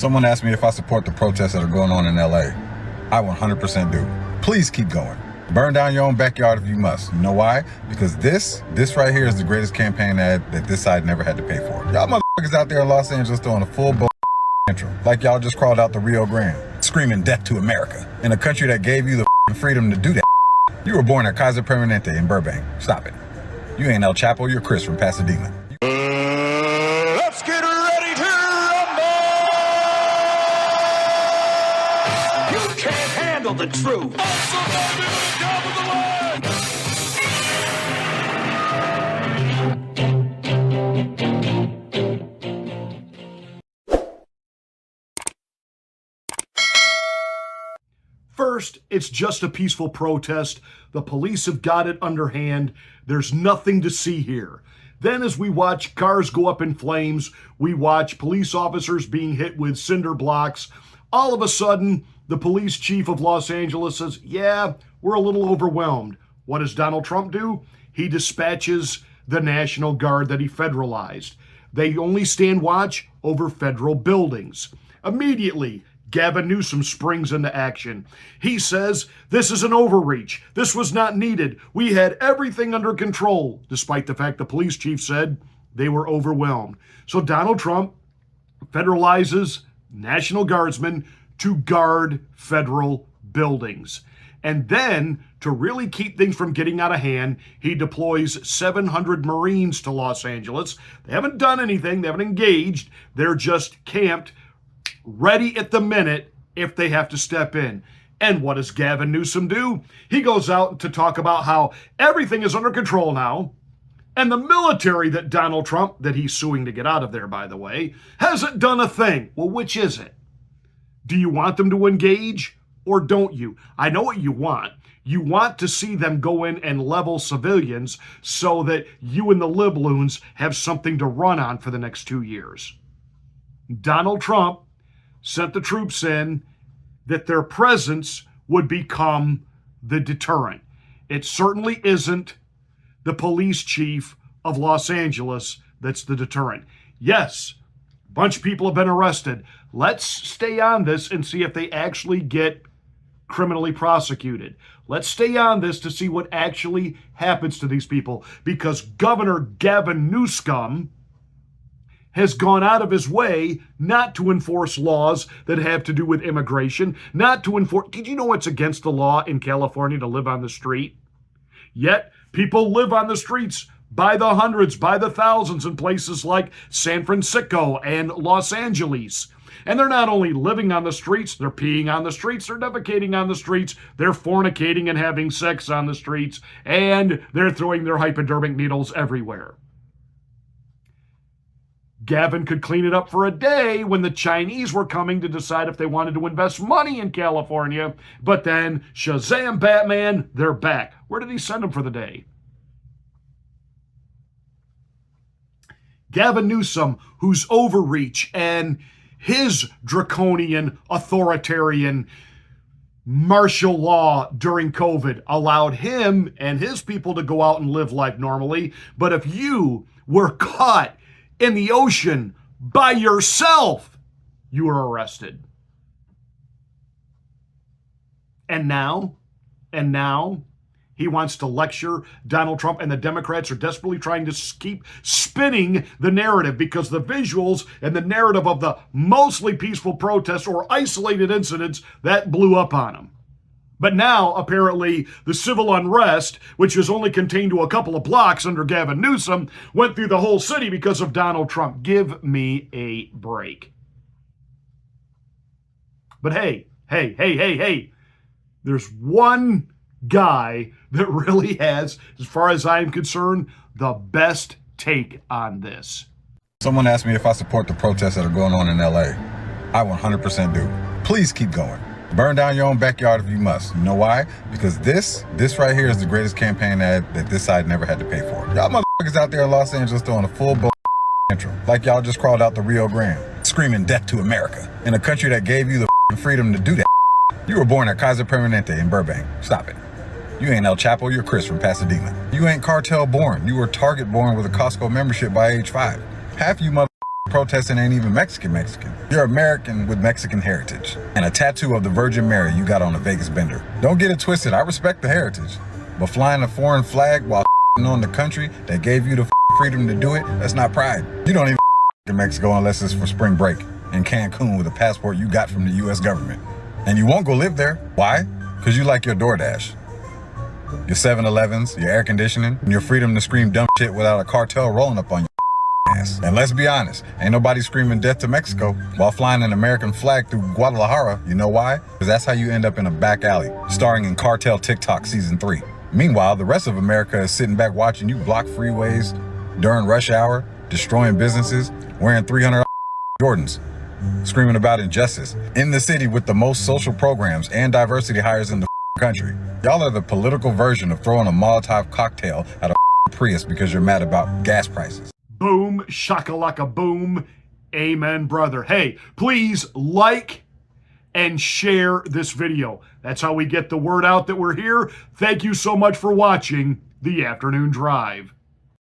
Someone asked me if I support the protests that are going on in LA. I 100% do. Please keep going. Burn down your own backyard if you must. You know why? Because this right here is the greatest campaign ad that this side never had to pay for. Y'all motherfuckers out there in Los Angeles throwing a full intro. Like y'all just crawled out the Rio Grande, screaming death to America, in a country that gave you the freedom to do that. You were born at Kaiser Permanente in Burbank. Stop it. You ain't El Chapo, you're Chris from Pasadena. Let's get ready to rumble! You can't handle the truth. First, it's just a peaceful protest. The police have got it underhand. There's nothing to see here. Then as we watch cars go up in flames, we watch police officers being hit with cinder blocks. All of a sudden, the police chief of Los Angeles says, yeah, we're a little overwhelmed. What does Donald Trump do? He dispatches the National Guard that he federalized. They only stand watch over federal buildings. Immediately, Gavin Newsom springs into action. He says, this is an overreach. This was not needed. We had everything under control, despite the fact the police chief said they were overwhelmed. So Donald Trump federalizes National Guardsmen to guard federal buildings. And then, to really keep things from getting out of hand, he deploys 700 Marines to Los Angeles. They haven't done anything. They haven't engaged. They're just camped, ready at the minute if they have to step in. And what does Gavin Newsom do? He goes out to talk about how everything is under control now, and the military that Donald Trump, that he's suing to get out of there, by the way, hasn't done a thing. Well, which is it? Do you want them to engage or don't you? I know what you want. You want to see them go in and level civilians so that you and the libloons have something to run on for the next 2 years. Donald Trump sent the troops in that their presence would become the deterrent. It certainly isn't the police chief of Los Angeles that's the deterrent. Yes, a bunch of people have been arrested. Let's stay on this and see if they actually get criminally prosecuted. Let's stay on this to see what actually happens to these people, because Governor Gavin Newsom has gone out of his way not to enforce laws that have to do with immigration, not to enforce... Did you know it's against the law in California to live on the street? Yet, people live on the streets by the hundreds, by the thousands in places like San Francisco and Los Angeles. And they're not only living on the streets, they're peeing on the streets, they're defecating on the streets, they're fornicating and having sex on the streets, and they're throwing their hypodermic needles everywhere. Gavin could clean it up for a day when the Chinese were coming to decide if they wanted to invest money in California, but then, Shazam, Batman, they're back. Where did he send them for the day? Gavin Newsom, whose overreach and his draconian, authoritarian martial law during COVID allowed him and his people to go out and live life normally. But if you were caught in the ocean by yourself, you were arrested. And now, he wants to lecture Donald Trump, and the Democrats are desperately trying to keep spinning the narrative, because the visuals and the narrative of the mostly peaceful protests or isolated incidents, that blew up on them. But now, apparently, the civil unrest, which was only contained to a couple of blocks under Gavin Newsom, went through the whole city because of Donald Trump. Give me a break. But hey, there's one guy that really has, as far as I'm concerned, the best take on this. Someone asked me if I support the protests that are going on in LA. I 100% do. Please keep going. Burn down your own backyard if you must. You know why? Because this right here is the greatest campaign ad that this side never had to pay for. Y'all motherfuckers out there in Los Angeles throwing a full intro. Like y'all just crawled out the Rio Grande, screaming death to America, in a country that gave you the freedom to do that. You were born at Kaiser Permanente in Burbank. Stop it. You ain't El Chapo, you're Chris from Pasadena. You ain't cartel born. You were Target born with a Costco membership by age 5. Half you motherfuckers protesting ain't even Mexican. You're American with Mexican heritage and a tattoo of the Virgin Mary you got on a Vegas bender. Don't get it twisted, I respect the heritage, but flying a foreign flag while on the country that gave you the freedom to do it, that's not pride. You don't even in Mexico unless it's for spring break in Cancun with a passport you got from the US government. And you won't go live there. Why? Because you like your DoorDash, your 7-Elevens, your air conditioning, and your freedom to scream dumb shit without a cartel rolling up on your ass. And let's be honest, ain't nobody screaming death to Mexico while flying an American flag through Guadalajara. You know why? Because that's how you end up in a back alley, starring in Cartel TikTok Season 3. Meanwhile, the rest of America is sitting back watching you block freeways during rush hour, destroying businesses, wearing $300 Jordans, screaming about injustice in the city with the most social programs and diversity hires in the country. Y'all are the political version of throwing a Molotov cocktail at a Prius because you're mad about gas prices. Boom, shakalaka boom. Amen, brother. Hey, please like and share this video. That's how we get the word out that we're here. Thank you so much for watching The Afternoon Drive.